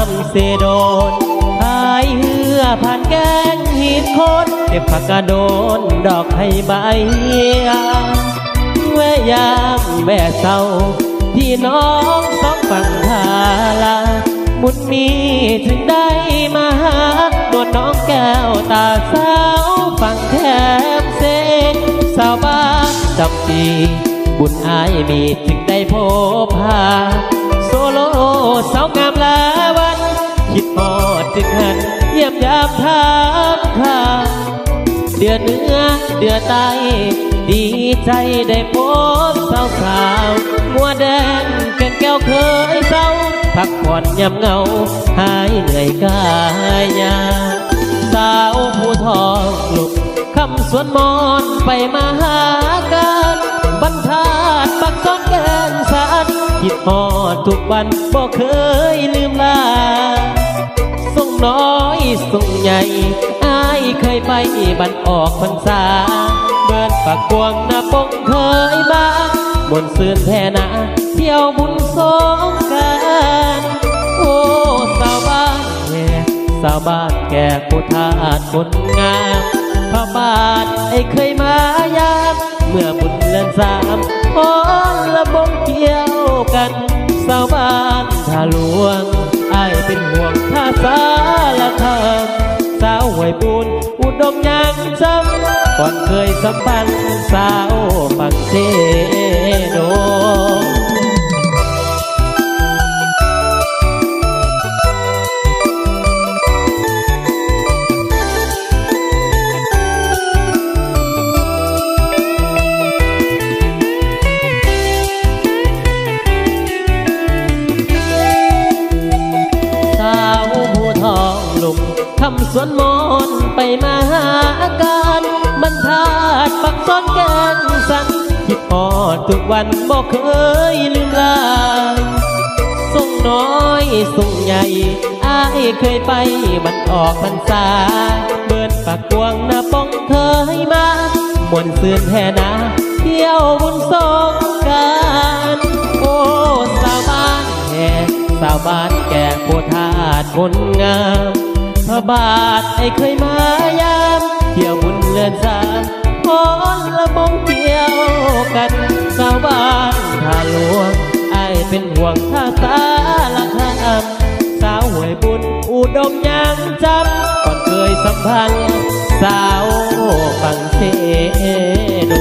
ำเสโดนพายเหือผ่านแกงหินโคนเก็บผักกระโดนดอกไข่ใบแวะยามแวะเศร้าพี่น้องสองฝั่งทาลาบุญมีถึงได้มาหาดวลน้องแก้วตาสาวฝั่งแถมเซสาวบ้านจำปีบุญอายมีถึงได้พบพาโซโลสาวงามลาวันคิดพอดถึงหันเยี่ยมยามทางข้าเดือนเหนือเดือนใต้ดีใจได้พบสาวสาวมัวแดงแก่นแก้วเคยเศร้าพักผ่อนยำเงาหายเหนื่อยกายยาสาวผู้ทองลุกคำสวนมอนไปมาหากันบรรทัดปักซ้อนแกนสานคิดฮอดทุกวันบ่เคยลืมลาส่งน้อยส่งใหญ่อายเคยไปบันออกพรรษาเบินปากกวงนาปงเคยมาบนซื่นแท่นาเที่ยวบุญสงกรานต์โอ้สาวบ้านแก่สาวบ้านแก่ผู้ทาสคนงามพระบาทไอ้เคยมายามเมื่อบุญเลื่อนสามพรละบงเกี่ยวกันสาวบ้านท่าหลวงไอ้เป็นห่วงท่าสารคามสาวห้วยปูนอุดมยังจำก่อนเคยสัมพันธ์สาวปังเทโดคำสวนมอนไปมาหาการบรรทัดปักซ้อนแกนสันคิดพอดทุกวันบ่เคยลืมลาส่งน้อยส่งใหญ่อายเคยไปบันออกพรรษาเบินปากกวงนาป้องเคยมามวนซื่นแท่นาเที่ยวบุญสงกรานต์โอ้สาวบ้านแก่สาวบ้านแก่โคทาสคนงามพระบาทไอ้เคยมายามเที่ยวบุญเลื่อนสามพรละบงเกี่ยวกันสาวบ้านท่าหลวงไอ้เป็นห่วงท่าสารคามสาวห้วยบุญอุดมยังจำก่อนเคยสัมพันธ์สาวฝั่งเทโด